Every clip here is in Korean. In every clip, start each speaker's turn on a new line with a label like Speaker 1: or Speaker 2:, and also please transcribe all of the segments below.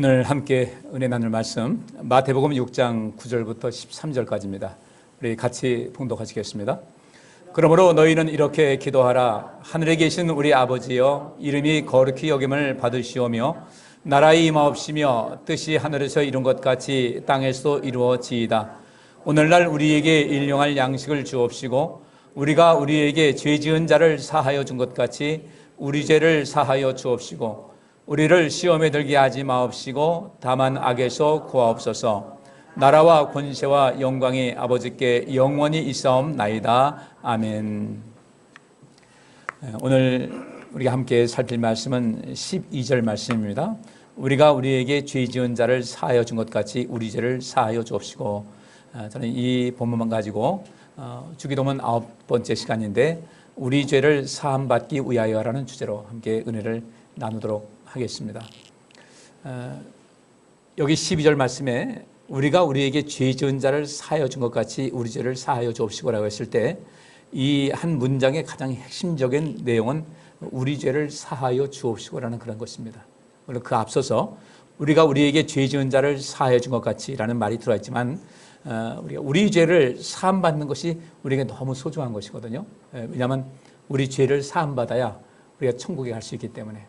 Speaker 1: 오늘 함께 은혜 나눌 말씀 마태복음 6장 9절부터 13절까지입니다. 우리 같이 봉독하시겠습니다. 그러므로 너희는 이렇게 기도하라. 하늘에 계신 우리 아버지여, 이름이 거룩히 여김을 받으시오며 나라의 임하옵시며 뜻이 하늘에서 이룬 것 같이 땅에서도 이루어지이다. 오늘날 우리에게 일용할 양식을 주옵시고 우리가 우리에게 죄 지은 자를 사하여 준 것 같이 우리 죄를 사하여 주옵시고 우리를 시험에 들게 하지 마옵시고 다만 악에서 구하옵소서. 나라와 권세와 영광이 아버지께 영원히 있사옵나이다. 아멘. 오늘 우리가 함께 살필 말씀은 12절 말씀입니다. 우리가 우리에게 죄 지은 자를 사하여 준 것 같이 우리 죄를 사하여 주옵시고, 저는 이 본문만 가지고 주기도문 9번째 시간인데 우리 죄를 사함받기 위하여라는 주제로 함께 은혜를 나누도록 하겠습니다. 여기 12절 말씀에 우리가 우리에게 죄 지은 자를 사하여 준 것 같이 우리 죄를 사하여 주옵시고라고 했을 때 이 한 문장의 가장 핵심적인 내용은 우리 죄를 사하여 주옵시고라는 그런 것입니다. 물론 그 앞서서 우리가 우리에게 죄 지은 자를 사하여 준 것 같이라는 말이 들어있지만 우리가 우리 죄를 사함받는 것이 우리에게 너무 소중한 것이거든요. 왜냐하면 우리 죄를 사함받아야 우리가 천국에 갈 수 있기 때문에,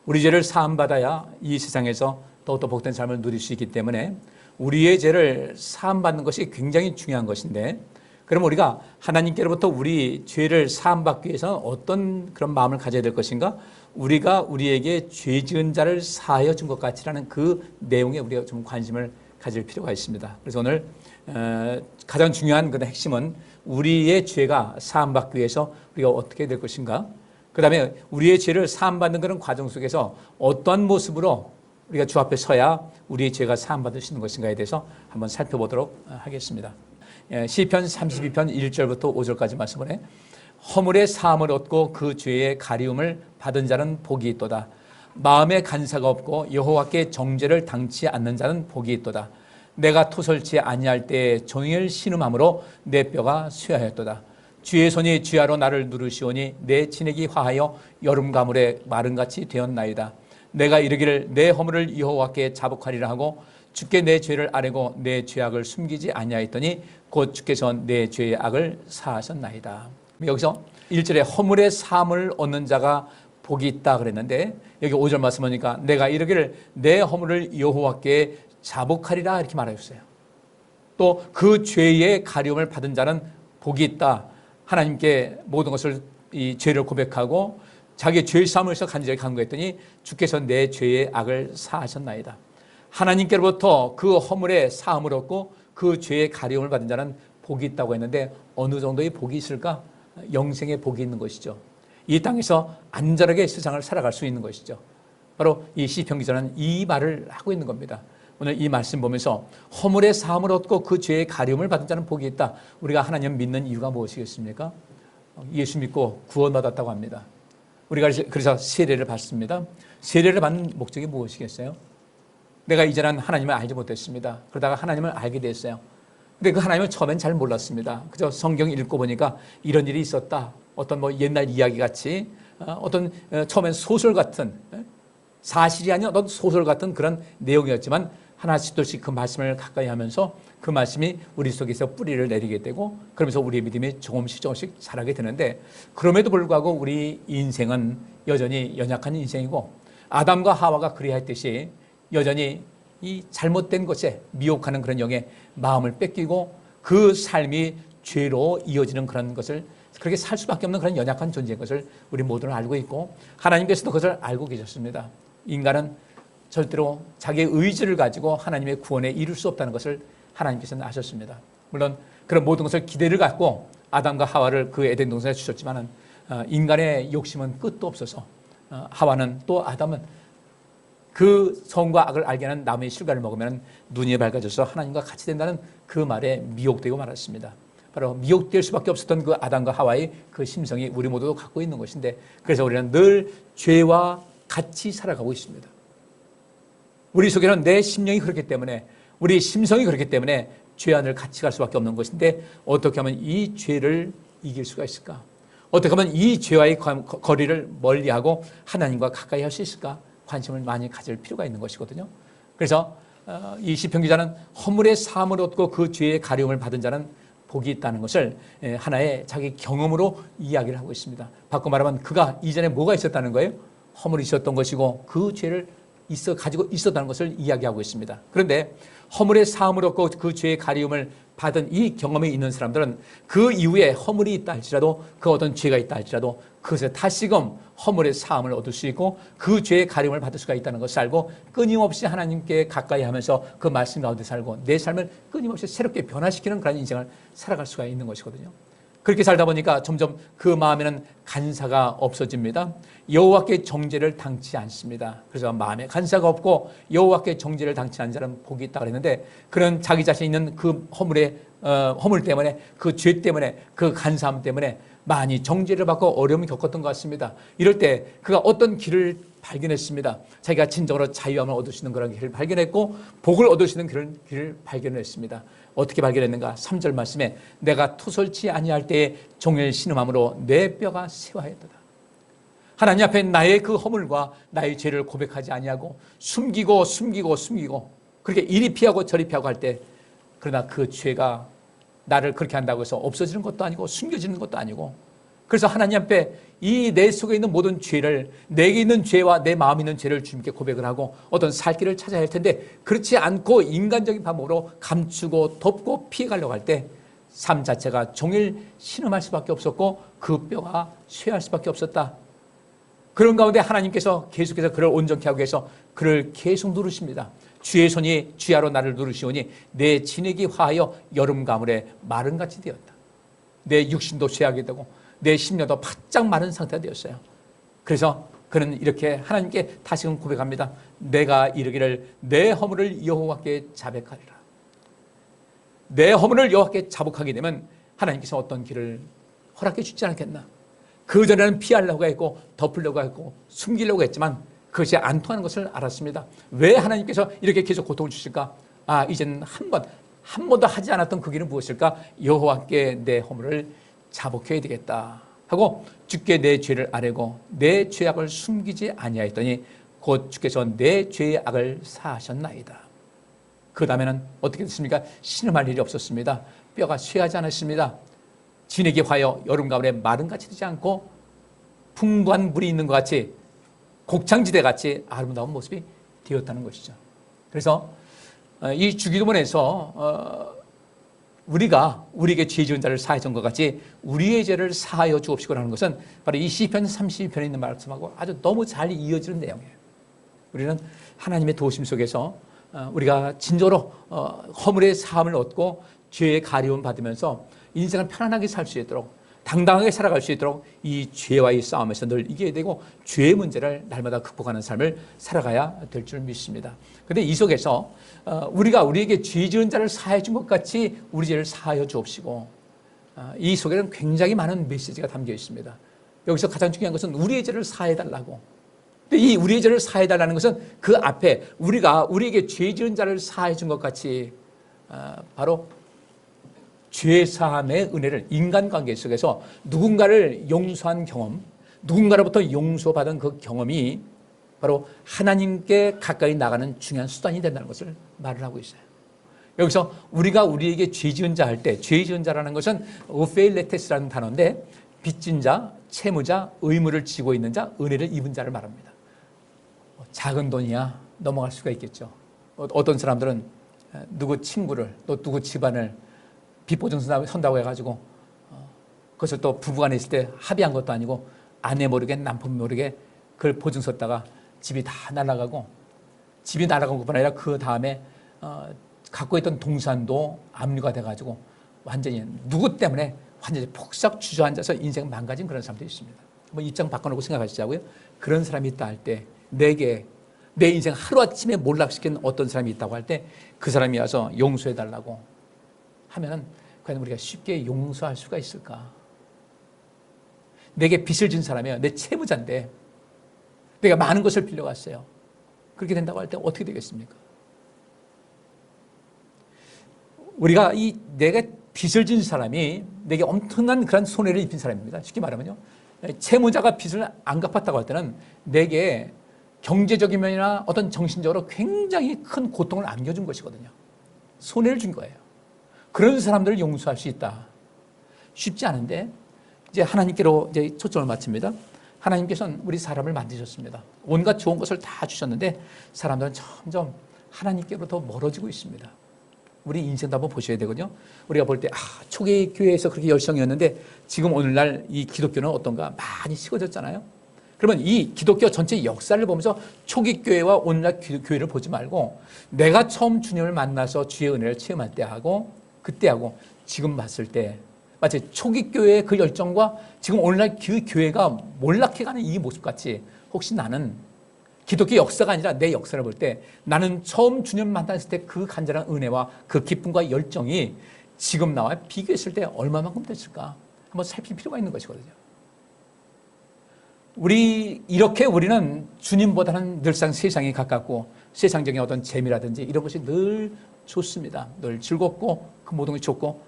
Speaker 1: 우리 죄를 사함받아야 이 세상에서 더욱더 복된 삶을 누릴 수 있기 때문에 우리의 죄를 사함받는 것이 굉장히 중요한 것인데, 그럼 우리가 하나님께로부터 우리 죄를 사함받기 위해서는 어떤 그런 마음을 가져야 될 것인가? 우리가 우리에게 죄 지은 자를 사하여 준 것 같이라는 그 내용에 우리가 좀 관심을 가질 필요가 있습니다. 그래서 오늘 가장 중요한 그 핵심은 우리의 죄가 사함받기 위해서 우리가 어떻게 될 것인가? 그 다음에 우리의 죄를 사함받는 그런 과정 속에서 어떤 모습으로 우리가 주 앞에 서야 우리의 죄가 사함받을 수 있는 것인가에 대해서 한번 살펴보도록 하겠습니다. 시편 32편 1절부터 5절까지 말씀을 해. 허물의 사함을 얻고 그 죄의 가리움을 받은 자는 복이 있도다. 마음에 간사가 없고 여호와께 정죄를 당치 않는 자는 복이 있도다. 내가 토설치 아니할 때에 종일 신음함으로 내 뼈가 쇠하였도다. 주의 손이 쥐하로 나를 누르시오니 내 진액이 화하여 여름 가물에 마른같이 되었나이다. 내가 이르기를 내 허물을 여호와께 자복하리라 하고 주께 내 죄를 아뢰고 내 죄악을 숨기지 아니하였더니 곧 주께서 내 죄의 악을 사하셨나이다. 여기서 1절에 허물의 사함을 얻는 자가 복이 있다 그랬는데, 여기 5절 말씀 보니까 내가 이르기를 내 허물을 여호와께 자복하리라 이렇게 말하셨어요. 또 그 죄의 가려움을 받은 자는 복이 있다. 하나님께 모든 것을, 이 죄를 고백하고 자기의 죄 사함을 위해서 간절히 간구했더니 주께서 내 죄의 악을 사하셨나이다. 하나님께로부터 그 허물의 사함을 얻고 그 죄의 가려움을 받은 자는 복이 있다고 했는데, 어느 정도의 복이 있을까? 영생의 복이 있는 것이죠. 이 땅에서 안전하게 세상을 살아갈 수 있는 것이죠. 바로 이 시편 기자는 이 말을 하고 있는 겁니다. 오늘 이 말씀 보면서 허물의 사함을 얻고 그 죄의 가려움을 받은 자는 복이 있다. 우리가 하나님 믿는 이유가 무엇이겠습니까? 예수 믿고 구원받았다고 합니다. 우리가 그래서 세례를 받습니다. 세례를 받는 목적이 무엇이겠어요? 내가 이전엔 하나님을 알지 못했습니다. 그러다가 하나님을 알게 됐어요. 근데 그 하나님을 처음엔 잘 몰랐습니다. 그저 성경 읽고 보니까 이런 일이 있었다. 어떤 옛날 이야기 같이, 어떤 처음엔 소설 같은, 사실이 아닌 어떤 소설 같은 그런 내용이었지만 하나씩 둘씩 그 말씀을 가까이 하면서 그 말씀이 우리 속에서 뿌리를 내리게 되고, 그러면서 우리의 믿음이 조금씩 자라게 되는데, 그럼에도 불구하고 우리 인생은 여전히 연약한 인생이고, 아담과 하와가 그리하였듯이 여전히 이 잘못된 것에 미혹하는 그런 영의 마음을 뺏기고 그 삶이 죄로 이어지는 그런 것을, 그렇게 살 수밖에 없는 그런 연약한 존재인 것을 우리 모두는 알고 있고, 하나님께서도 그것을 알고 계셨습니다. 인간은 절대로 자기의 의지를 가지고 하나님의 구원에 이룰 수 없다는 것을 하나님께서는 아셨습니다. 물론 그런 모든 것을 기대를 갖고 아담과 하와를 그 에덴 동산에 주셨지만 인간의 욕심은 끝도 없어서 하와는 또 아담은 그 선과 악을 알게 하는 나무의 실과를 먹으면 눈이 밝아져서 하나님과 같이 된다는 그 말에 미혹되고 말았습니다. 바로 미혹될 수밖에 없었던 그 아담과 하와의 그 심성이 우리 모두도 갖고 있는 것인데, 그래서 우리는 늘 죄와 같이 살아가고 있습니다. 우리 속에는 내 심령이 그렇기 때문에, 우리 심성이 그렇기 때문에 죄와 늘 같이 갈 수밖에 없는 것인데, 어떻게 하면 이 죄를 이길 수가 있을까? 어떻게 하면 이 죄와의 거리를 멀리하고 하나님과 가까이 할 수 있을까? 관심을 많이 가질 필요가 있는 것이거든요. 그래서 이 시편 기자는 허물의 사함을 얻고 그 죄의 가려움을 받은 자는 복이 있다는 것을 하나의 자기 경험으로 이야기를 하고 있습니다. 바꿔 말하면 그가 이전에 뭐가 있었다는 거예요? 허물이 있었던 것이고 그 죄를 가지고 있었다는 것을 이야기하고 있습니다. 그런데 허물의 사함을 얻고 그 죄의 가리움을 받은 이 경험이 있는 사람들은 그 이후에 허물이 있다 할지라도 그 어떤 죄가 있다 할지라도 그것에 다시금 허물의 사함을 얻을 수 있고 그 죄의 가리움을 받을 수가 있다는 것을 알고 끊임없이 하나님께 가까이 하면서 그 말씀 가운데 살고 내 삶을 끊임없이 새롭게 변화시키는 그런 인생을 살아갈 수가 있는 것이거든요. 그렇게 살다 보니까 점점 그 마음에는 간사가 없어집니다. 여호와께 정죄를 당치 않습니다. 그래서 마음에 간사가 없고 여호와께 정죄를 당치 않는 자는 복이 있다 그랬는데 그런 자기 자신 있는 그 허물 때문에 그 죄 때문에 그 간사함 때문에 많이 정죄를 받고 어려움을 겪었던 것 같습니다. 이럴 때 그가 어떤 길을 발견했습니다. 자기가 진정으로 자유함을 얻을 수 있는 그런 길을 발견했고 복을 얻을 수 있는 그런 길을 발견했습니다. 어떻게 발견했는가? 3절 말씀에 내가 토설치 아니할 때에 종일 신음함으로 내 뼈가 새하였도다. 하나님 앞에 나의 그 허물과 나의 죄를 고백하지 아니하고 숨기고 그렇게 이리 피하고 저리 피하고 할 때 그러나 그 죄가 나를 그렇게 한다고 해서 없어지는 것도 아니고 숨겨지는 것도 아니고 그래서 하나님 앞에 이 내 속에 있는 모든 죄를 내게 있는 죄와 내 마음에 있는 죄를 주님께 고백을 하고 어떤 살 길을 찾아야 할 텐데 그렇지 않고 인간적인 방법으로 감추고 덮고 피해가려고 할 때 삶 자체가 종일 신음할 수밖에 없었고 그 뼈가 쇠할 수밖에 없었다. 그런 가운데 하나님께서 계속해서 그를 온전케 하기 위해서 그를 계속 누르십니다. 주의 손이 주야로 나를 누르시오니 내 진액이 화하여 여름 가물에 마른같이 되었다. 내 육신도 쇠하게 되고 내 심령도 바짝 마른 상태가 되었어요. 그래서 그는 이렇게 하나님께 다시금 고백합니다. 내가 이르기를 내 허물을 여호와께 자백하리라. 내 허물을 여호와께 자복하게 되면 하나님께서 어떤 길을 허락해 주지 않겠나. 그전에는 피하려고 했고 덮으려고 했고 숨기려고 했지만 그것이 안 통하는 것을 알았습니다. 왜 하나님께서 이렇게 계속 고통을 주실까? 이제는 한 번도 하지 않았던 그 길은 무엇일까? 여호와께 내 허물을 자복해야 되겠다 하고 주께 내 죄를 아뢰고 내 죄악을 숨기지 아니하였더니 곧 주께서 내 죄의 악을 사하셨나이다. 그 다음에는 어떻게 됐습니까? 신음할 일이 없었습니다. 뼈가 쇠하지 않았습니다. 진액이 화여 여름 가을에 마른같이 되지 않고 풍부한 물이 있는 것 같이 곡창지대 같이 아름다운 모습이 되었다는 것이죠. 그래서 이 주기도문에서 우리가 우리에게 죄 지은 자를 사하여 준 것 같이 우리의 죄를 사하여 주옵시고 하는 것은 바로 이 시편 32편에 있는 말씀하고 아주 너무 잘 이어지는 내용이에요. 우리는 하나님의 도우심 속에서 우리가 진정으로 허물의 사함을 얻고 죄의 가리움 받으면서 인생을 편안하게 살 수 있도록 당당하게 살아갈 수 있도록 이 죄와의 싸움에서 늘 이겨야 되고 죄의 문제를 날마다 극복하는 삶을 살아가야 될 줄 믿습니다. 그런데 이 속에서 우리가 우리에게 죄 지은 자를 사하여 준 것 같이 우리 죄를 사하여 주옵시고 이 속에는 굉장히 많은 메시지가 담겨 있습니다. 여기서 가장 중요한 것은 우리의 죄를 사해 달라고. 근데 이 우리의 죄를 사해 달라는 것은 그 앞에 우리가 우리에게 죄 지은 자를 사해 준 것 같이 바로 죄 사함의 은혜를 인간관계 속에서 누군가를 용서한 경험, 누군가로부터 용서받은 그 경험이 바로 하나님께 가까이 나가는 중요한 수단이 된다는 것을 말을 하고 있어요. 여기서 우리가 우리에게 죄 지은 자 할 때 죄 지은 자라는 것은 오페일레테스라는 단어인데 빚진 자, 채무자, 의무를 지고 있는 자, 은혜를 입은 자를 말합니다. 작은 돈이야 넘어갈 수가 있겠죠. 어떤 사람들은 누구 친구를 또 누구 집안을 빚보증 선다고 해가지고 그것을 또 부부간에 있을 때 합의한 것도 아니고 아내 모르게 남편 모르게 그걸 보증 섰다가 집이 다 날아가고 집이 날아간 것뿐 아니라 그 다음에 갖고 있던 동산도 압류가 돼가지고 완전히 누구 때문에 완전히 폭삭 주저앉아서 인생 망가진 그런 사람도 있습니다. 뭐 입장 바꿔놓고 생각하시자고요. 그런 사람이 있다 할 때 내게 내 인생 하루아침에 몰락시킨 어떤 사람이 있다고 할 때 그 사람이 와서 용서해달라고 하면은 과연 우리가 쉽게 용서할 수가 있을까? 내게 빚을 진 사람이에요. 내 채무자인데 내가 많은 것을 빌려갔어요. 그렇게 된다고 할 때 어떻게 되겠습니까? 우리가 내가 빚을 진 사람이 내게 엄청난 그런 손해를 입힌 사람입니다. 쉽게 말하면요. 채무자가 빚을 안 갚았다고 할 때는 내게 경제적인 면이나 어떤 정신적으로 굉장히 큰 고통을 안겨준 것이거든요. 손해를 준 거예요. 그런 사람들을 용서할 수 있다. 쉽지 않은데 이제 하나님께로 이제 초점을 맞춥니다. 하나님께서는 우리 사람을 만드셨습니다. 온갖 좋은 것을 다 주셨는데 사람들은 점점 하나님께로부터 멀어지고 있습니다. 우리 인생도 한번 보셔야 되거든요. 우리가 볼 때 초기 교회에서 그렇게 열성이었는데 지금 오늘날 이 기독교는 어떤가 많이 식어졌잖아요. 그러면 이 기독교 전체 역사를 보면서 초기 교회와 오늘날 교회를 보지 말고 내가 처음 주님을 만나서 주의 은혜를 체험할 때하고 그때하고 지금 봤을 때 마치 초기 교회의 그 열정과 지금 오늘날 그 교회가 몰락해가는 이 모습같이 혹시 나는 기독교 역사가 아니라 내 역사를 볼 때 나는 처음 주님 만났을 때 그 간절한 은혜와 그 기쁨과 열정이 지금 나와 비교했을 때 얼마만큼 됐을까 한번 살필 필요가 있는 것이거든요. 우리는 주님보다는 늘상 세상에 가깝고 세상적인 어떤 재미라든지 이런 것이 늘 좋습니다. 늘 즐겁고 그 모든 것이 좋고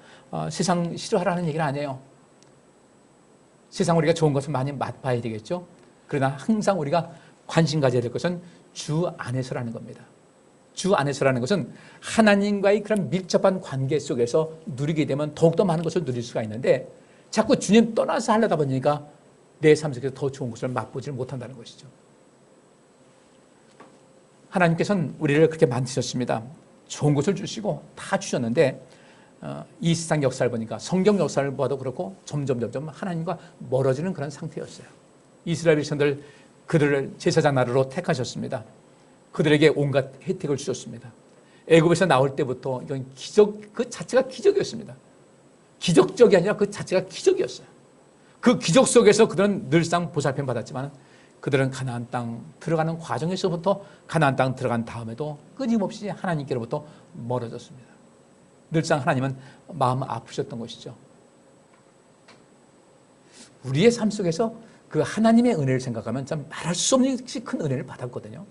Speaker 1: 세상 싫어하라는 얘기는 아니에요. 세상 우리가 좋은 것을 많이 맛봐야 되겠죠. 그러나 항상 우리가 관심 가져야 될 것은 주 안에서라는 겁니다. 주 안에서라는 것은 하나님과의 그런 밀접한 관계 속에서 누리게 되면 더욱더 많은 것을 누릴 수가 있는데 자꾸 주님 떠나서 하려다 보니까 내 삶 속에서 더 좋은 것을 맛보지 못한다는 것이죠. 하나님께서는 우리를 그렇게 만드셨습니다. 좋은 것을 주시고 다 주셨는데 이 세상 역사를 보니까 성경 역사를 봐도 그렇고 점점 하나님과 멀어지는 그런 상태였어요. 이스라엘 백성들 그들을 제사장 나라로 택하셨습니다. 그들에게 온갖 혜택을 주셨습니다. 애굽에서 나올 때부터 이건 기적 그 자체가 기적이었습니다. 기적적이 아니라 그 자체가 기적이었어요. 그 기적 속에서 그들은 늘상 보살핌 받았지만 그들은 가나안 땅 들어가는 과정에서부터 가나안 땅 들어간 다음에도 끊임없이 하나님께로부터 멀어졌습니다. 늘상 하나님은 마음 아프셨던 것이죠. 우리의 삶 속에서 그 하나님의 은혜를 생각하면 참 말할 수 없는 큰 은혜를 받았거든요.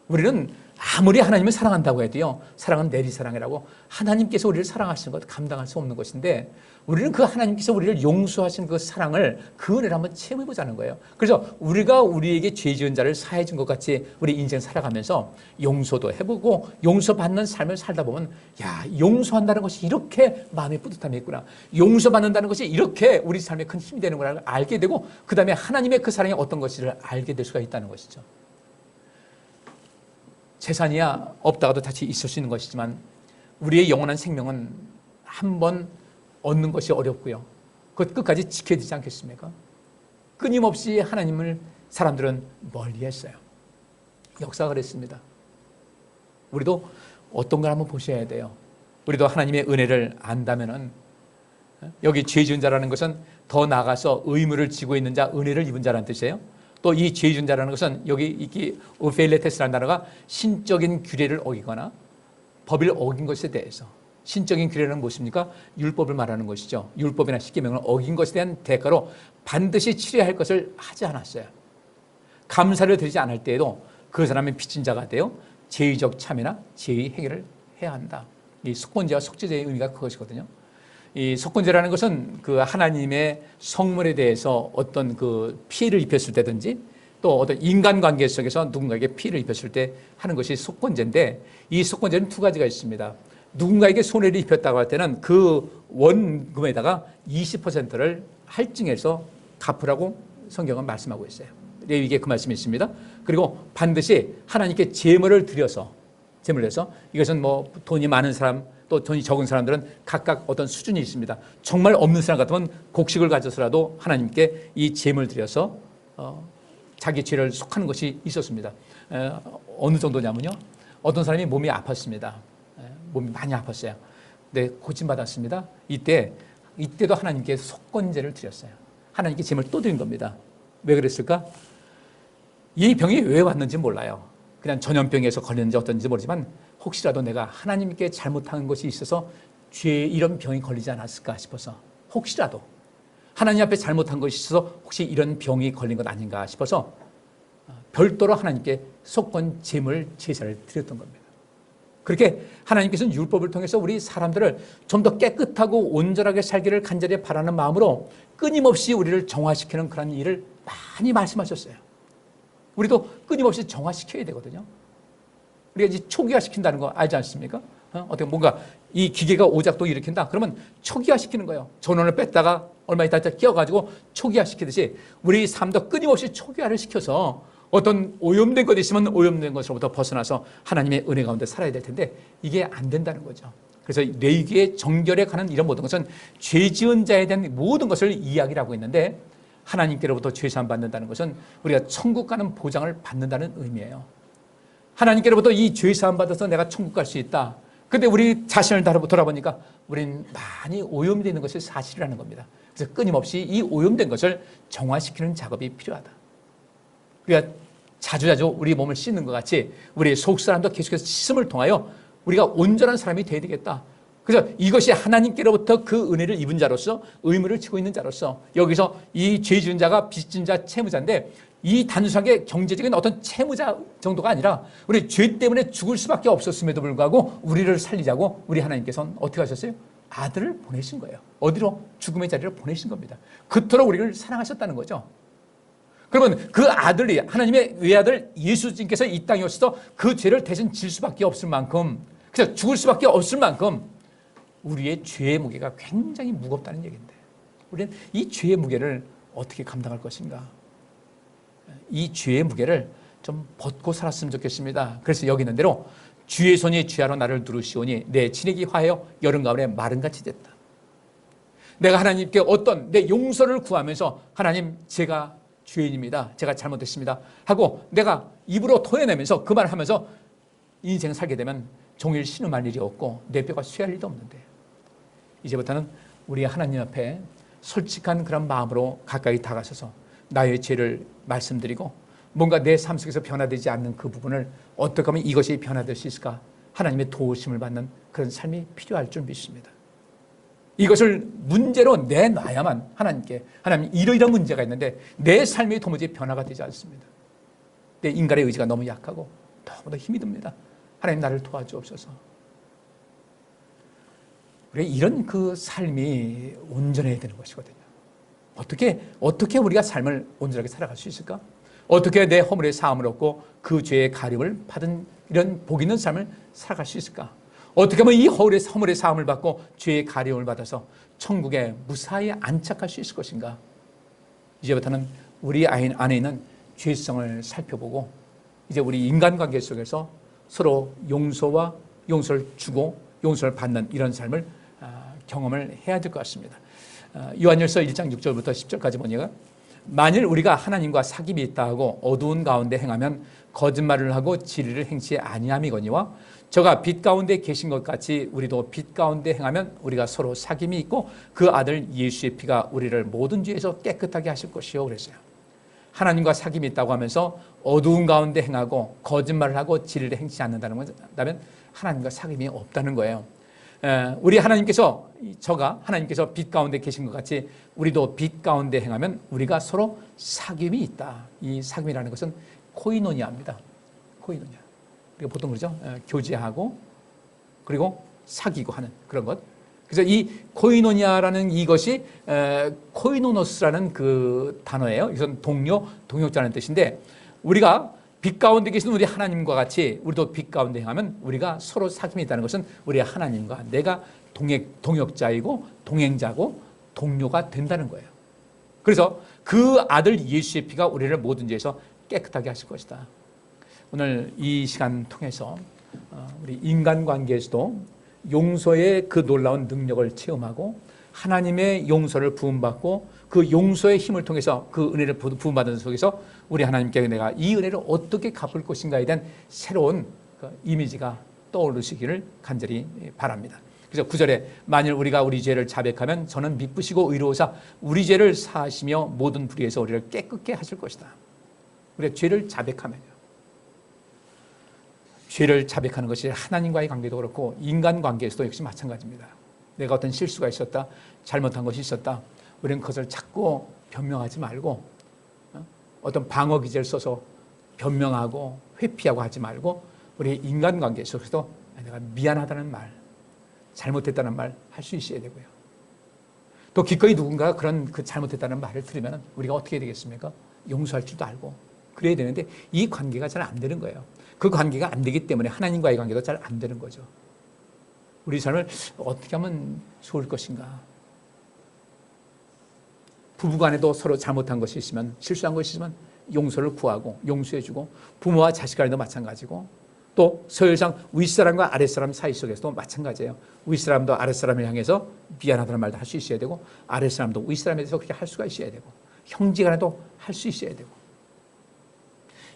Speaker 1: 우리는 아무리 하나님을 사랑한다고 해도요, 사랑은 내리사랑이라고 하나님께서 우리를 사랑하시는 것 감당할 수 없는 것인데 우리는 그 하나님께서 우리를 용서하신 그 사랑을 그 은혜를 한번 체험해보자는 거예요. 그래서 우리가 우리에게 죄 지은 자를 사해 준 것 같이 우리 인생 살아가면서 용서도 해보고 용서받는 삶을 살다 보면 야, 용서한다는 것이 이렇게 마음에 뿌듯함이 있구나. 용서받는다는 것이 이렇게 우리 삶에 큰 힘이 되는 걸 알게 되고 그 다음에 하나님의 그 사랑이 어떤 것인지를 알게 될 수가 있다는 것이죠. 재산이야 없다가도 다시 있을 수 있는 것이지만 우리의 영원한 생명은 한 번 얻는 것이 어렵고요. 그것 끝까지 지켜야 되지 않겠습니까? 끊임없이 하나님을 사람들은 멀리했어요. 역사가 그랬습니다. 우리도 어떤 걸 한번 보셔야 돼요. 우리도 하나님의 은혜를 안다면은 여기 죄 지은 자라는 것은 더 나아가서 의무를 지고 있는 자, 은혜를 입은 자라는 뜻이에요. 또 이 죄 지은 자라는 것은 여기 이 오펠레테스라는 단어가 신적인 규례를 어기거나 법을 어긴 것에 대해서 신적인 규례는 무엇입니까? 율법을 말하는 것이죠. 율법이나 십계명을 어긴 것에 대한 대가로 반드시 치러야 할 것을 하지 않았어요. 감사를 드리지 않을 때에도 그 사람의 빚진 자가 되어 죄의적 참여나 죄의 해결을 해야 한다. 이 속건제와 속죄제의 의미가 그것이거든요. 이 속건제라는 것은 그 하나님의 성물에 대해서 어떤 그 피해를 입혔을 때든지 또 어떤 인간관계 속에서 누군가에게 피해를 입혔을 때 하는 것이 속건제인데 이 속건제는 두 가지가 있습니다. 누군가에게 손해를 입혔다고 할 때는 그 원금에다가 20%를 할증해서 갚으라고 성경은 말씀하고 있어요. 레위기에 그 말씀이 있습니다. 그리고 반드시 하나님께 제물을 드려서 이것은 뭐 돈이 많은 사람 또 돈이 적은 사람들은 각각 어떤 수준이 있습니다. 정말 없는 사람 같으면 곡식을 가져서라도 하나님께 이 제물을 드려서 자기 죄를 속하는 것이 있었습니다. 어느 정도냐면요. 어떤 사람이 몸이 아팠습니다. 몸이 많이 아팠어요. 네, 고침받았습니다. 이때도 하나님께 속건제를 드렸어요. 하나님께 제물을 또 드린 겁니다. 왜 그랬을까? 이 병이 왜 왔는지 몰라요. 그냥 전염병에서 걸렸는지 어떤지 모르지만 혹시라도 내가 하나님께 잘못한 것이 있어서 죄에 이런 병이 걸리지 않았을까 싶어서 혹시라도 하나님 앞에 잘못한 것이 있어서 혹시 이런 병이 걸린 것 아닌가 싶어서 별도로 하나님께 속건 제물 제사를 드렸던 겁니다. 그렇게 하나님께서는 율법을 통해서 우리 사람들을 좀 더 깨끗하고 온전하게 살기를 간절히 바라는 마음으로 끊임없이 우리를 정화시키는 그런 일을 많이 말씀하셨어요. 우리도 끊임없이 정화시켜야 되거든요. 우리가 이제 초기화시킨다는 거 알지 않습니까? 어떻게 뭔가 이 기계가 오작동 일으킨다? 그러면 초기화시키는 거예요. 전원을 뺐다가 얼마 있다 끼워가지고 초기화시키듯이 우리 삶도 끊임없이 초기화를 시켜서 어떤 오염된 것이 있으면 오염된 것으로부터 벗어나서 하나님의 은혜 가운데 살아야 될 텐데 이게 안 된다는 거죠. 그래서 레위기의 정결에 관한 이런 모든 것은 죄 지은 자에 대한 모든 것을 이야기를 하고 있는데 하나님께로부터 죄사함 받는다는 것은 우리가 천국 가는 보장을 받는다는 의미예요. 하나님께로부터 이 죄사함 받아서 내가 천국 갈 수 있다. 근데 우리 자신을 돌아보니까 우리는 많이 오염되어 있는 것이 사실이라는 겁니다. 그래서 끊임없이 이 오염된 것을 정화시키는 작업이 필요하다. 우리가 자주자주 우리 몸을 씻는 것 같이 우리 속사람도 계속해서 씻음을 통하여 우리가 온전한 사람이 되어야 되겠다. 그래서 이것이 하나님께로부터 그 은혜를 입은 자로서 의무를 지고 있는 자로서 여기서 이 죄 지은 자가 빚진 자 채무자인데 이 단순하게 경제적인 어떤 채무자 정도가 아니라 우리 죄 때문에 죽을 수밖에 없었음에도 불구하고 우리를 살리자고 우리 하나님께서는 어떻게 하셨어요? 아들을 보내신 거예요. 어디로? 죽음의 자리로 보내신 겁니다. 그토록 우리를 사랑하셨다는 거죠. 그러면 그 아들이 하나님의 외아들 예수님께서 이 땅에 오셔서 그 죄를 대신 질 수밖에 없을 만큼 그래서 죽을 수밖에 없을 만큼 우리의 죄의 무게가 굉장히 무겁다는 얘기인데 우리는 이 죄의 무게를 어떻게 감당할 것인가? 이 죄의 무게를 좀 벗고 살았으면 좋겠습니다. 그래서 여기 있는 대로 주의 손이 주야로 나를 누르시오니 내 진액이 화하여 여름 가을에 마른같이 됐다. 내가 하나님께 어떤 내 용서를 구하면서 하나님 제가 죄인입니다. 제가 잘못했습니다. 하고 내가 입으로 토해내면서 그 말을 하면서 인생을 살게 되면 종일 신음할 일이 없고 내 뼈가 쇠할 일도 없는데 이제부터는 우리 하나님 앞에 솔직한 그런 마음으로 가까이 다가서서 나의 죄를 말씀드리고 뭔가 내 삶 속에서 변화되지 않는 그 부분을 어떻게 하면 이것이 변화될 수 있을까? 하나님의 도우심을 받는 그런 삶이 필요할 줄 믿습니다. 이것을 문제로 내놔야만 하나님께 하나님 이러이러한 문제가 있는데 내 삶이 도무지 변화가 되지 않습니다. 내 인간의 의지가 너무 약하고 너무나 힘이 듭니다. 하나님 나를 도와주옵소서. 우리 이런 그 삶이 온전해야 되는 것이거든요. 어떻게 우리가 삶을 온전하게 살아갈 수 있을까? 어떻게 내 허물의 사함을 얻고 그 죄의 가림을 받은 이런 복 있는 삶을 살아갈 수 있을까? 어떻게 하면 이 허물의 사함을 받고 죄의 가림을 받아서 천국에 무사히 안착할 수 있을 것인가? 이제부터는 우리 안에 있는 죄성을 살펴보고 이제 우리 인간관계 속에서 서로 용서를 주고 용서를 받는 이런 삶을 경험을 해야 될 것 같습니다. 요한일서 1장 6절부터 10절까지 보니까 만일 우리가 하나님과 사귐이 있다 하고 어두운 가운데 행하면 거짓말을 하고 진리를 행치 아니함이거니와 저가 빛 가운데 계신 것 같이 우리도 빛 가운데 행하면 우리가 서로 사귐이 있고 그 아들 예수의 피가 우리를 모든 죄에서 깨끗하게 하실 것이요 그랬어요. 하나님과 사귐이 있다고 하면서 어두운 가운데 행하고 거짓말을 하고 진리를 행치 않는다는 것은 하나님과 사귐이 없다는 거예요. 우리 하나님께서 하나님께서 빛 가운데 계신 것 같이 우리도 빛 가운데 행하면 우리가 서로 사귐이 있다. 이 사귐이라는 것은 코이노니아입니다. 코이노니아. 우리가 보통 그러죠. 교제하고 그리고 사귀고 하는 그런 것. 그래서 이 코이노니아라는 이것이 코이노노스라는 그 단어예요. 이것은 동역자라는 뜻인데 우리가 빛 가운데 계신 우리 하나님과 같이 우리도 빛 가운데 행하면 우리가 서로 사귐이 있다는 것은 우리 하나님과 내가 동역자이고 동행자고 동료가 된다는 거예요. 그래서 그 아들 예수의 피가 우리를 모든 죄에서 깨끗하게 하실 것이다. 오늘 이 시간 통해서 우리 인간관계에서도 용서의 그 놀라운 능력을 체험하고 하나님의 용서를 부음받고 그 용서의 힘을 통해서 그 은혜를 부음받은 속에서 우리 하나님께 내가 이 은혜를 어떻게 갚을 것인가에 대한 새로운 그 이미지가 떠오르시기를 간절히 바랍니다. 그래서 9절에 만일 우리가 우리 죄를 자백하면 저는 미쁘시고 의로우사 우리 죄를 사하시며 모든 불의에서 우리를 깨끗게 하실 것이다. 우리가 죄를 자백하면요. 죄를 자백하는 것이 하나님과의 관계도 그렇고 인간관계에서도 역시 마찬가지입니다. 내가 어떤 실수가 있었다, 잘못한 것이 있었다. 우리는 그것을 자꾸 변명하지 말고 어떤 방어 기제를 써서 변명하고 회피하고 하지 말고 우리 인간관계 속에서도 내가 미안하다는 말, 잘못했다는 말 할 수 있어야 되고요. 또 기꺼이 누군가 그런 그 잘못했다는 말을 들으면 우리가 어떻게 해야 되겠습니까? 용서할 줄도 알고 그래야 되는데 이 관계가 잘 안 되는 거예요. 그 관계가 안 되기 때문에 하나님과의 관계도 잘 안 되는 거죠. 우리 삶을 어떻게 하면 좋을 것인가? 부부간에도 서로 잘못한 것이 있으면, 실수한 것이 있으면 용서를 구하고 용서해주고, 부모와 자식 간에도 마찬가지고, 또 서열상 윗사람과 아랫사람 사이 속에서도 마찬가지예요. 윗사람도 아랫사람을 향해서 미안하다는 말도 할 수 있어야 되고, 아랫사람도 윗사람에 대해서 그렇게 할 수가 있어야 되고, 형제간에도 할 수 있어야 되고,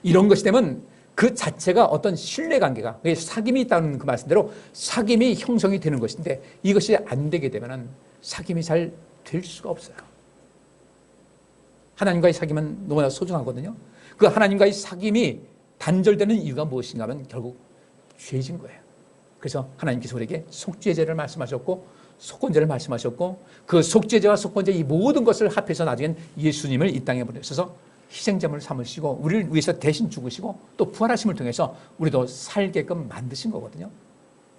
Speaker 1: 이런 것이 되면 그 자체가 어떤 신뢰관계가, 사귐이 있다는 그 말씀대로 사귐이 형성이 되는 것인데, 이것이 안 되게 되면 사귐이 잘 될 수가 없어요. 하나님과의 사귐은 너무나 소중하거든요. 그 하나님과의 사귐이 단절되는 이유가 무엇인가 하면 결국 죄진 거예요. 그래서 하나님께서 우리에게 속죄제를 말씀하셨고, 속건제를 말씀하셨고, 그 속죄제와 속건제 이 모든 것을 합해서 나중엔 예수님을 이 땅에 보내셔서 희생제물을 삼으시고 우리를 위해서 대신 죽으시고 또 부활하심을 통해서 우리도 살게끔 만드신 거거든요.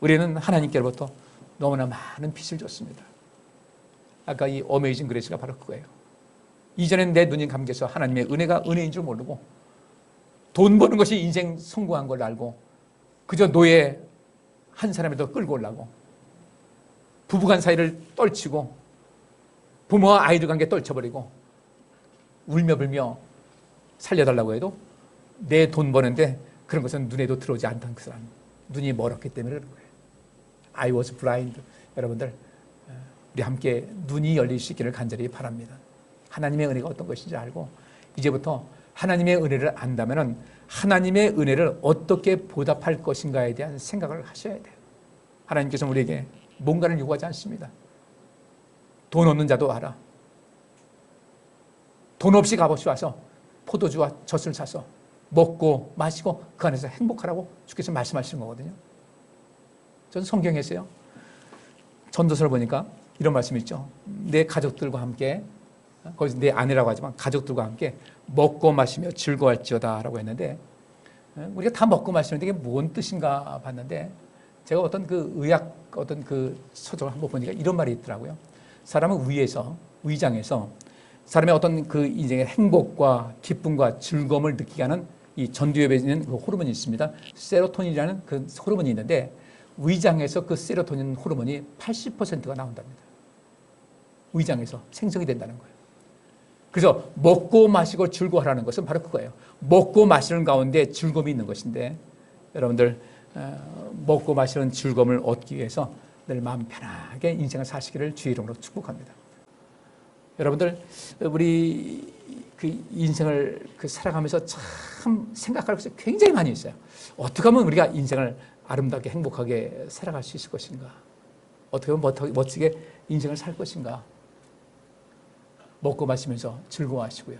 Speaker 1: 우리는 하나님께로부터 너무나 많은 빚을 줬습니다. 아까 이 어메이징 그레이스가 바로 그거예요. 이전엔 내 눈이 감겨서 하나님의 은혜가 은혜인 줄 모르고, 돈 버는 것이 인생 성공한 걸 알고 그저 노예 한 사람에 더 끌고 오려고 부부간 사이를 떨치고 부모와 아이들 관계 떨쳐버리고 울며 불며 살려달라고 해도 내 돈 버는데 그런 것은 눈에도 들어오지 않던 그 사람, 눈이 멀었기 때문에 그런 거예요. I was blind. 여러분들, 우리 함께 눈이 열릴 수 있기를 간절히 바랍니다. 하나님의 은혜가 어떤 것인지 알고 이제부터 하나님의 은혜를 안다면 하나님의 은혜를 어떻게 보답할 것인가에 대한 생각을 하셔야 돼요. 하나님께서 우리에게 뭔가를 요구하지 않습니다. 돈 없는 자도 와라. 돈 없이 값없이 와서 포도주와 젖을 사서 먹고 마시고 그 안에서 행복하라고 주께서 말씀하시는 거거든요. 저는 성경에서요, 전도서를 보니까 이런 말씀이 있죠. 내 가족들과 함께, 거기서 내 아내라고 하지만 가족들과 함께 먹고 마시며 즐거워할지어다 라고 했는데, 우리가 다 먹고 마시는데 이게 뭔 뜻인가 봤는데, 제가 어떤 그 의학 어떤 그 서적을 한번 보니까 이런 말이 있더라고요. 사람은 위장에서 사람의 어떤 그 인생의 행복과 기쁨과 즐거움을 느끼게 하는 이 전두엽에 있는 그 호르몬이 있습니다. 세로토닌이라는 그 호르몬이 있는데, 위장에서 그 세로토닌 호르몬이 80%가 나온답니다. 위장에서 생성이 된다는 거예요. 그래서 먹고 마시고 즐거워하라는 것은 바로 그거예요. 먹고 마시는 가운데 즐거움이 있는 것인데, 여러분들 먹고 마시는 즐거움을 얻기 위해서 늘 마음 편하게 인생을 사시기를 주의 이름으로 축복합니다. 여러분들, 우리 그 인생을 살아가면서 참 생각할 것이 굉장히 많이 있어요. 어떻게 하면 우리가 인생을 아름답게 행복하게 살아갈 수 있을 것인가? 어떻게 하면 멋지게 인생을 살 것인가? 먹고 마시면서 즐거워하시고요.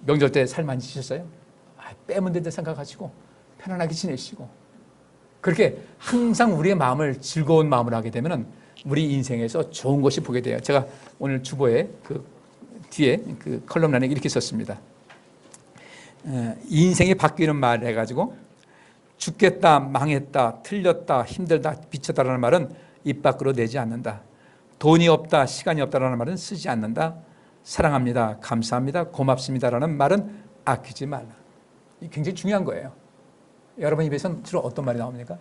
Speaker 1: 명절 때 살 많이 찌셨어요? 빼면 된다 생각하시고 편안하게 지내시고, 그렇게 항상 우리의 마음을 즐거운 마음으로 하게 되면 우리 인생에서 좋은 것이 보게 돼요. 제가 오늘 주보에 그 뒤에 그 컬럼란에 이렇게 썼습니다. 인생이 바뀌는 말 해가지고, 죽겠다, 망했다, 틀렸다, 힘들다, 비쳤다라는 말은 입 밖으로 내지 않는다. 돈이 없다, 시간이 없다라는 말은 쓰지 않는다. 사랑합니다, 감사합니다, 고맙습니다라는 말은 아끼지 말라. 이게 굉장히 중요한 거예요. 여러분 입에서는 주로 어떤 말이 나옵니까?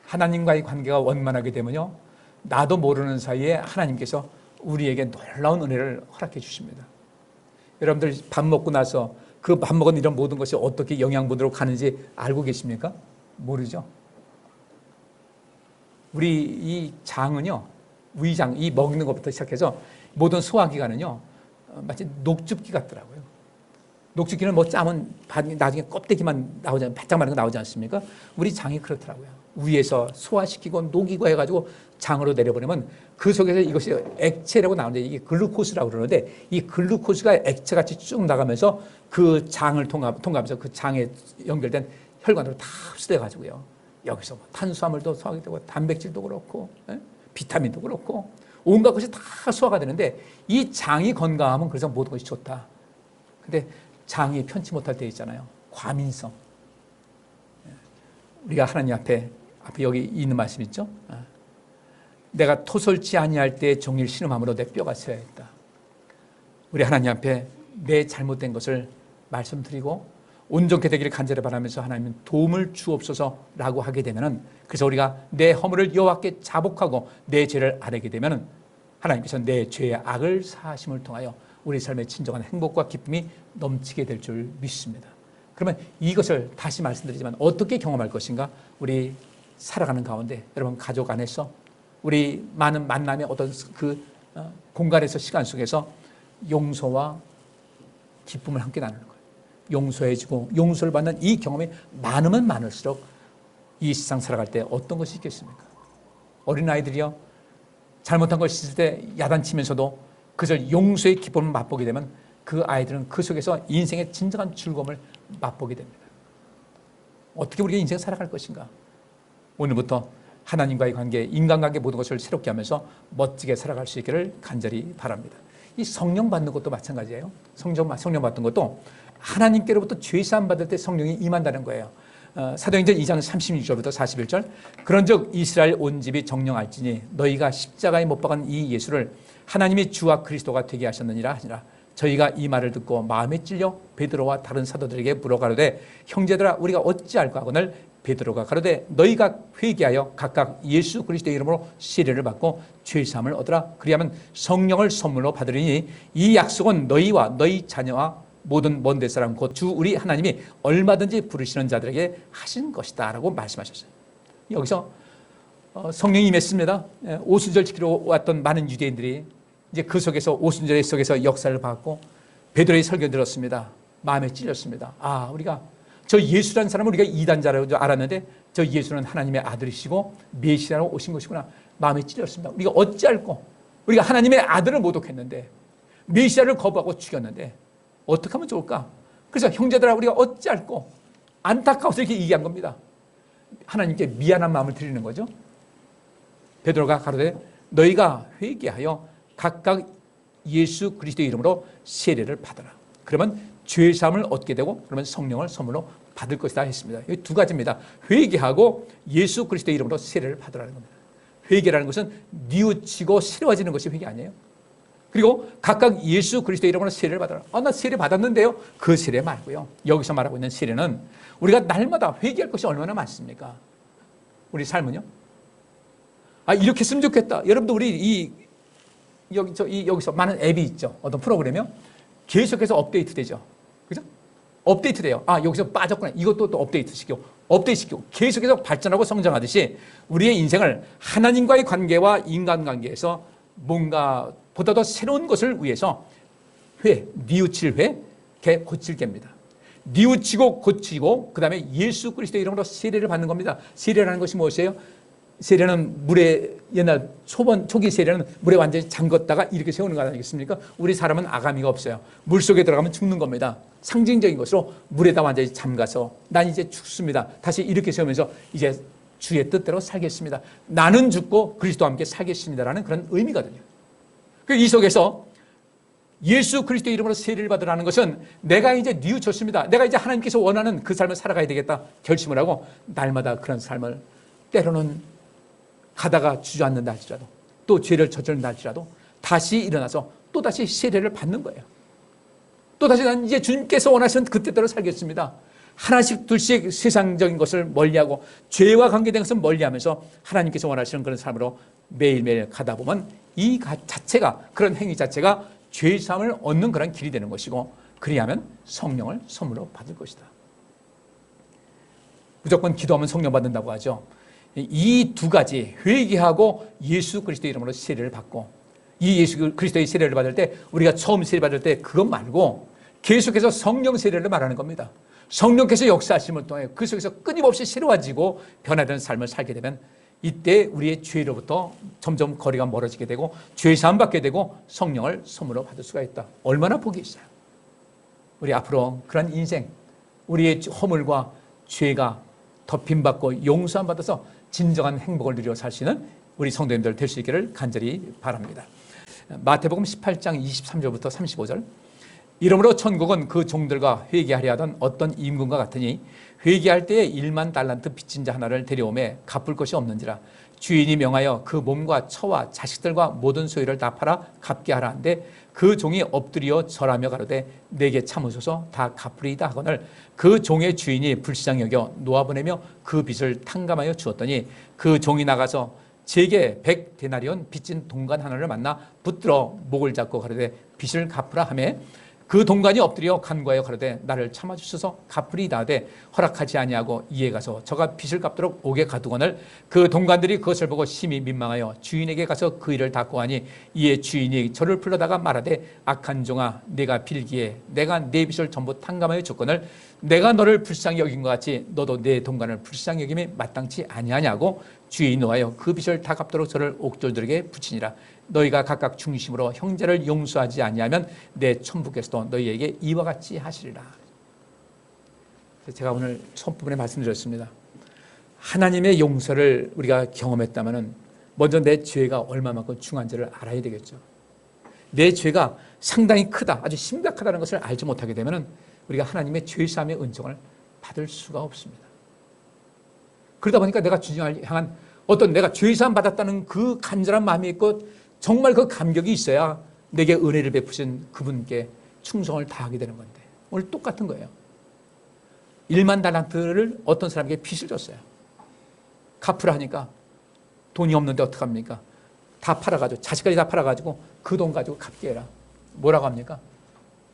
Speaker 1: 하나님과의 관계가 원만하게 되면요, 나도 모르는 사이에 하나님께서 우리에게 놀라운 은혜를 허락해 주십니다. 여러분들 밥 먹고 나서 그 밥 먹은 이런 모든 것이 어떻게 영양분으로 가는지 알고 계십니까? 모르죠. 우리 이 장은요, 위장, 이 먹는 것부터 시작해서 모든 소화기관은요, 마치 녹즙기 같더라고요. 녹즙기는 뭐 짜면 나중에 껍데기만 나오잖아요. 바짝 마른 거 나오지 않습니까? 우리 장이 그렇더라고요. 위에서 소화시키고 녹이고 해가지고 장으로 내려보내면 그 속에서 이것이 액체라고 나오는데, 이게 글루코스라고 그러는데, 이 글루코스가 액체같이 쭉 나가면서 그 장을 통과하면서 그 장에 연결된 혈관으로 다 흡수돼가지고요, 여기서 뭐 탄수화물도 소화가 되고 단백질도 그렇고 비타민도 그렇고 온갖 것이 다 소화가 되는데, 이 장이 건강하면 그래서 모든 것이 좋다. 근데 장이 편치 못할 때 있잖아요. 과민성. 우리가 하나님 앞에 여기 있는 말씀 있죠? 내가 토설치 아니할 때 종일 신음함으로 내 뼈가 쇠하였다. 우리 하나님 앞에 내 잘못된 것을 말씀드리고 온전케 되기를 간절히 바라면서 하나님 도움을 주옵소서라고 하게 되면은, 그래서 우리가 내 허물을 여호와께 자복하고 내 죄를 아뢰게 되면은 하나님께서 내 죄의 악을 사하심을 통하여 우리 삶의 진정한 행복과 기쁨이 넘치게 될 줄 믿습니다. 그러면 이것을 다시 말씀드리지만 어떻게 경험할 것인가? 우리 살아가는 가운데 여러분 가족 안에서 우리 많은 만남의 어떤 공간에서 시간 속에서 용서와 기쁨을 함께 나누는 거예요. 용서해주고 용서를 받는 이 경험이 많으면 많을수록 이 세상 살아갈 때 어떤 것이 있겠습니까? 어린아이들이요, 잘못한 걸 씻을 때 야단치면서도 그것을 용서의 기쁨을 맛보게 되면 그 아이들은 그 속에서 인생의 진정한 즐거움을 맛보게 됩니다. 어떻게 우리가 인생 살아갈 것인가? 오늘부터 하나님과의 관계, 인간관계 모든 것을 새롭게 하면서 멋지게 살아갈 수 있기를 간절히 바랍니다. 이 성령 받는 것도 마찬가지예요. 성령 받는 것도 하나님께로부터 죄사함 받을 때 성령이 임한다는 거예요. 사도행전 2장 36절부터 41절, 그런즉 이스라엘 온 집이 정령할지니 너희가 십자가에 못 박은 이 예수를 하나님이 주와 그리스도가 되게 하셨느니라 하니라. 저희가 이 말을 듣고 마음에 찔려 베드로와 다른 사도들에게 물어가로되 형제들아 우리가 어찌할까 하거늘 베드로가 가로되 너희가 회개하여 각각 예수 그리스도의 이름으로 세례를 받고 죄사함을 얻으라. 그리하면 성령을 선물로 받으리니 이 약속은 너희와 너희 자녀와 모든 먼데 사람 곧 주 우리 하나님이 얼마든지 부르시는 자들에게 하신 것이다 라고 말씀하셨어요. 여기서 성령이 임했습니다. 오순절 지키러 왔던 많은 유대인들이 이제 그 속에서 오순절 속에서 역사를 받고 베드로의 설교 들었습니다. 마음에 찔렸습니다. 아, 우리가 저 예수라는 사람은 우리가 이단자라고 알았는데 저 예수는 하나님의 아들이시고 메시아로 오신 것이구나. 마음에 찔렸습니다. 우리가 어찌할꼬? 우리가 하나님의 아들을 모독했는데 메시아를 거부하고 죽였는데 어떻게 하면 좋을까? 그래서 형제들아 우리가 어찌할꼬? 안타까워서 이렇게 얘기한 겁니다. 하나님께 미안한 마음을 드리는 거죠. 베드로가 가로되 너희가 회개하여 각각 예수 그리스도의 이름으로 세례를 받아라. 그러면 죄사함을 얻게 되고 그러면 성령을 선물로 받을 것이다 했습니다. 이 두 가지입니다. 회개하고 예수 그리스도의 이름으로 세례를 받으라는 겁니다. 회개라는 것은 뉘우치고 새로워지는 것이 회개 아니에요. 그리고 각각 예수 그리스도의 이름으로 세례를 받아라. 나 세례 받았는데요. 그 세례 말고요. 여기서 말하고 있는 세례는 우리가 날마다 회개할 것이 얼마나 많습니까? 우리 삶은요. 이렇게 했으면 좋겠다. 여러분도 우리 여기서 많은 앱이 있죠. 어떤 프로그램이요. 계속해서 업데이트 되죠. 그죠? 업데이트 돼요. 여기서 빠졌구나. 이것도 또 업데이트 시키고 계속해서 발전하고 성장하듯이 우리의 인생을 하나님과의 관계와 인간관계에서 뭔가 보다 더 새로운 것을 위해서 뉘우칠 고칠 게입니다. 뉘우치고 고치고 그 다음에 예수 그리스도의 이름으로 세례를 받는 겁니다. 세례라는 것이 무엇이에요? 세례는 물에, 옛날 초기 세례는 물에 완전히 잠궜다가 이렇게 세우는 거 아니겠습니까? 우리 사람은 아가미가 없어요. 물 속에 들어가면 죽는 겁니다. 상징적인 것으로 물에다 완전히 잠가서 난 이제 죽습니다. 다시 이렇게 세우면서 이제 주의 뜻대로 살겠습니다. 나는 죽고 그리스도와 함께 살겠습니다라는 그런 의미거든요. 이 속에서 예수 그리스도의 이름으로 세례를 받으라는 것은 내가 이제 뉘우쳤습니다. 내가 이제 하나님께서 원하는 그 삶을 살아가야 되겠다 결심을 하고 날마다 그런 삶을 때로는 가다가 주저앉는다 할지라도 또 죄를 저지른다 할지라도 다시 일어나서 또다시 세례를 받는 거예요. 또다시 난 이제 주님께서 원하시는 그때대로 살겠습니다. 하나씩 둘씩 세상적인 것을 멀리하고 죄와 관계된 것을 멀리하면서 하나님께서 원하시는 그런 삶으로 매일매일 가다 보면 이 자체가, 그런 행위 자체가 죄사함을 얻는 그런 길이 되는 것이고, 그리하면 성령을 선물로 받을 것이다. 무조건 기도하면 성령 받는다고 하죠. 이 두 가지, 회개하고 예수 그리스도의 이름으로 세례를 받고, 이 예수 그리스도의 세례를 받을 때 우리가 처음 세례 받을 때 그것 말고 계속해서 성령 세례를 말하는 겁니다. 성령께서 역사하심을 통해 그 속에서 끊임없이 새로워지고 변화되는 삶을 살게 되면 이때 우리의 죄로부터 점점 거리가 멀어지게 되고 죄 사함 받게 되고 성령을 선물로 받을 수가 있다. 얼마나 복이 있어요. 우리 앞으로 그런 인생, 우리의 허물과 죄가 덮임받고 용서함 받아서 진정한 행복을 누려 살 수 있는 우리 성도님들 될 수 있기를 간절히 바랍니다. 마태복음 18장 23절부터 35절, 이러므로 천국은 그 종들과 회개하려 하던 어떤 임금과 같으니 회개할 때에 1만 달란트 빚진 자 하나를 데려오매 갚을 것이 없는지라 주인이 명하여 그 몸과 처와 자식들과 모든 소유를 다 팔아 갚게 하라 한데 그 종이 엎드려 절하며 가로되 내게 참으소서 다 갚으리이다 하거늘 그 종의 주인이 불쌍히 여겨 놓아보내며 그 빚을 탕감하여 주었더니 그 종이 나가서 제게 100데나리온 빚진 동관 하나를 만나 붙들어 목을 잡고 가로되 빚을 갚으라 하매 그 동관이 엎드려 간구하여 가로되 나를 참아주소서 갚으리이다 하되 허락하지 아니하고 이에 가서 저가 빚을 갚도록 옥에 가두거늘 그 동관들이 그것을 보고 심히 민망하여 주인에게 가서 그 일을 다 고하니 이에 주인이 저를 불러다가 말하되 악한 종아 내가 빌기에 내가 내 빚을 전부 탕감하여 줬거늘 내가 너를 불쌍히 여긴 것 같이 너도 내 동관을 불쌍히 여김에 마땅치 아니하냐고 주인이 노하여 그 빚을 다 갚도록 저를 옥졸들에게 붙이니라. 너희가 각각 중심으로 형제를 용서하지 아니하면 내 천부께서도 너희에게 이와 같이 하시리라. 제가 오늘 첫 부분에 말씀드렸습니다. 하나님의 용서를 우리가 경험했다면 먼저 내 죄가 얼마만큼 중한지를 알아야 되겠죠. 내 죄가 상당히 크다, 아주 심각하다는 것을 알지 못하게 되면 우리가 하나님의 죄사함의 은총을 받을 수가 없습니다. 그러다 보니까 내가 주님을 향한 어떤 내가 죄사함 받았다는 그 간절한 마음이 있고 정말 그 감격이 있어야 내게 은혜를 베푸신 그분께 충성을 다하게 되는 건데 오늘 똑같은 거예요. 1만 달란트를 어떤 사람에게 빚을 줬어요. 갚으라 하니까 돈이 없는데 어떡합니까? 다 팔아가지고 자식까지 다 팔아가지고 그 돈 가지고 갚게 해라. 뭐라고 합니까?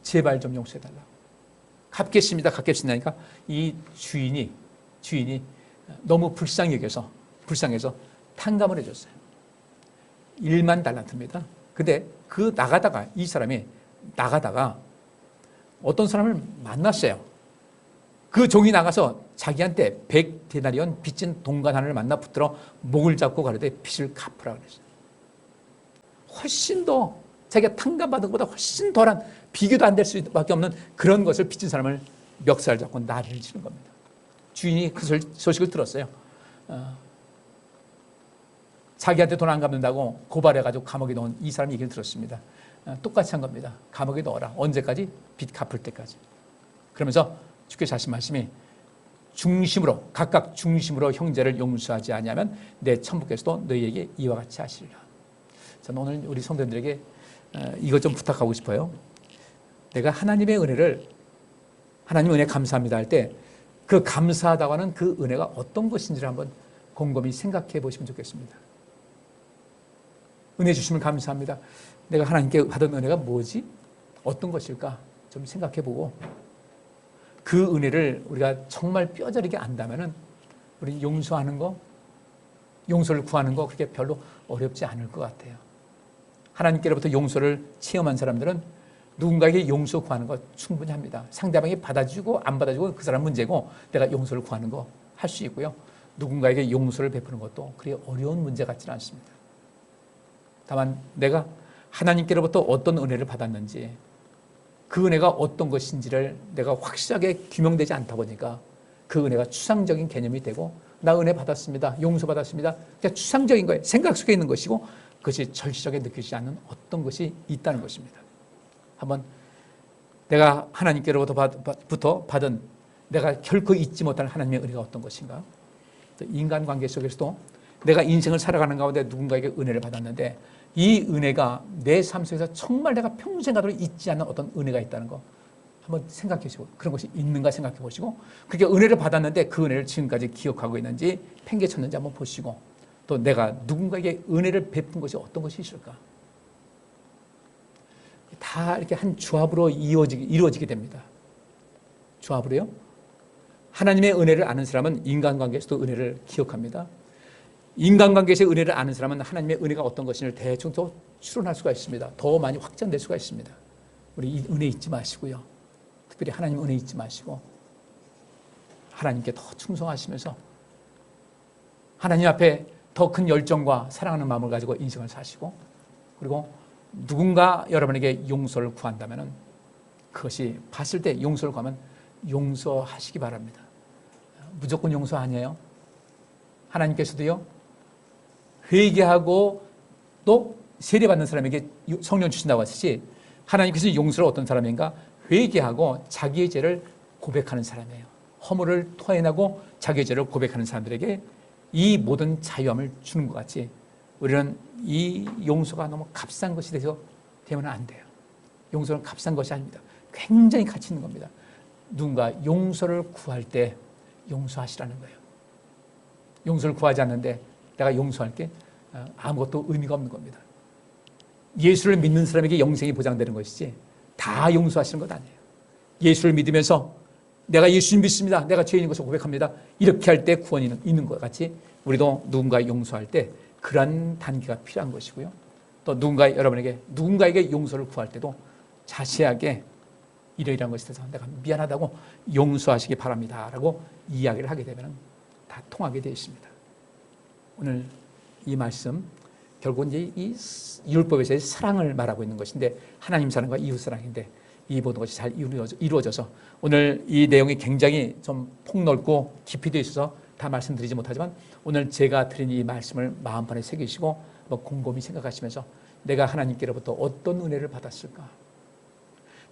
Speaker 1: 제발 좀 용서해달라고. 갚겠습니다. 갚겠습니다니까 이 주인이 너무 불쌍해서 탕감을 해줬어요. 1만 달란트입니다. 근데 이 사람이 나가다가 어떤 사람을 만났어요. 그 종이 나가서 자기한테 100데나리온 빚진 동관 하나를 만나 붙들어 목을 잡고 가르되 빚을 갚으라 그랬어요. 훨씬 더 자기가 탕감받은 것보다 훨씬 덜한 비교도 안 될 수밖에 없는 그런 것을 빚진 사람을 멱살 잡고 나를 치는 겁니다. 주인이 그 소식을 들었어요. 자기한테 돈 안 갚는다고 고발해가지고 감옥에 넣은 이 사람 얘기를 들었습니다. 똑같이 한 겁니다. 감옥에 넣어라. 언제까지? 빚 갚을 때까지. 그러면서 주께서 하신 말씀이 각각 중심으로 형제를 용서하지 아니하면 내 천부께서도 너희에게 이와 같이 하시리라. 저는 오늘 우리 성도님들에게 이것 좀 부탁하고 싶어요. 내가 하나님 은혜 감사합니다 할 때 그 감사하다고 하는 그 은혜가 어떤 것인지를 한번 곰곰이 생각해 보시면 좋겠습니다. 은혜 주심을 감사합니다. 내가 하나님께 받은 은혜가 뭐지? 어떤 것일까? 좀 생각해 보고 그 은혜를 우리가 정말 뼈저리게 안다면 우리 용서하는 거, 용서를 구하는 거 그렇게 별로 어렵지 않을 것 같아요. 하나님께로부터 용서를 체험한 사람들은 누군가에게 용서 구하는 거 충분히 합니다. 상대방이 받아주고 안 받아주고 그 사람 문제고 내가 용서를 구하는 거 할 수 있고요. 누군가에게 용서를 베푸는 것도 그리 어려운 문제 같지는 않습니다. 다만 내가 하나님께로부터 어떤 은혜를 받았는지 그 은혜가 어떤 것인지를 내가 확실하게 규명되지 않다 보니까 그 은혜가 추상적인 개념이 되고 나 은혜 받았습니다. 용서 받았습니다. 그냥 추상적인 거예요. 생각 속에 있는 것이고 그것이 절실하게 느껴지지 않는 어떤 것이 있다는 것입니다. 한번 내가 하나님께로부터 받은 내가 결코 잊지 못할 하나님의 은혜가 어떤 것인가? 인간관계 속에서도 내가 인생을 살아가는 가운데 누군가에게 은혜를 받았는데 이 은혜가 내 삶 속에서 정말 내가 평생 가도록 잊지 않는 어떤 은혜가 있다는 거 한번 생각해 보시고 그런 것이 있는가 생각해 보시고 그렇게 은혜를 받았는데 그 은혜를 지금까지 기억하고 있는지 팽개쳤는지 한번 보시고 또 내가 누군가에게 은혜를 베푼 것이 어떤 것이 있을까? 다 이렇게 한 조합으로 이루어지게 됩니다. 조합으로요. 하나님의 은혜를 아는 사람은 인간관계에서도 은혜를 기억합니다. 인간관계에서의 은혜를 아는 사람은 하나님의 은혜가 어떤 것인지를 대충 더 추론할 수가 있습니다. 더 많이 확장될 수가 있습니다. 우리 이 은혜 잊지 마시고요. 특별히 하나님 은혜 잊지 마시고 하나님께 더 충성하시면서 하나님 앞에 더 큰 열정과 사랑하는 마음을 가지고 인생을 사시고 그리고 누군가 여러분에게 용서를 구한다면 그것이 봤을 때 용서를 구하면 용서하시기 바랍니다. 무조건 용서 아니에요. 하나님께서도요. 회개하고 또 세례받는 사람에게 성령 주신다고 하듯이 하나님께서 용서를 어떤 사람인가? 회개하고 자기의 죄를 고백하는 사람이에요. 허물을 토해내고 자기의 죄를 고백하는 사람들에게 이 모든 자유함을 주는 것 같이 우리는 이 용서가 너무 값싼 것이 되면 안 돼요. 용서는 값싼 것이 아닙니다. 굉장히 가치 있는 겁니다. 누군가 용서를 구할 때 용서하시라는 거예요. 용서를 구하지 않는데 내가 용서할게, 아무것도 의미가 없는 겁니다. 예수를 믿는 사람에게 영생이 보장되는 것이지 다 용서하시는 것 아니에요. 예수를 믿으면서 내가 예수님 믿습니다, 내가 죄인인 것을 고백합니다, 이렇게 할 때 구원이 있는 것 같이 우리도 누군가 용서할 때 그런 단계가 필요한 것이고요. 또 누군가에게 용서를 구할 때도 자세하게 이러이러한 것에 대해서 내가 미안하다고 용서하시기 바랍니다 라고 이야기를 하게 되면 다 통하게 되어 있습니다. 오늘 이 말씀 결국 이제 이 율법에서의 사랑을 말하고 있는 것인데, 하나님 사랑과 이웃 사랑인데 이 모든 것이 잘 이루어져서 오늘 이 내용이 굉장히 좀 폭넓고 깊이 되어 있어서 다 말씀드리지 못하지만 오늘 제가 드린 이 말씀을 마음판에 새기시고 곰곰이 생각하시면서 내가 하나님께로부터 어떤 은혜를 받았을까?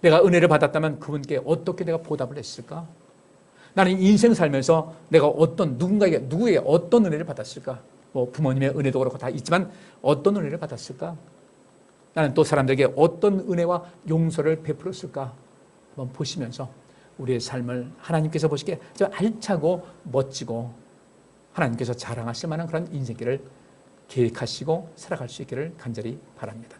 Speaker 1: 내가 은혜를 받았다면 그분께 어떻게 내가 보답을 했을까? 나는 인생 살면서 내가 누구에게 어떤 은혜를 받았을까? 부모님의 은혜도 그렇고 다 있지만 어떤 은혜를 받았을까? 나는 또 사람들에게 어떤 은혜와 용서를 베풀었을까? 한번 보시면서 우리의 삶을 하나님께서 보시기에 좀 알차고 멋지고 하나님께서 자랑하실 만한 그런 인생길을 계획하시고 살아갈 수 있기를 간절히 바랍니다.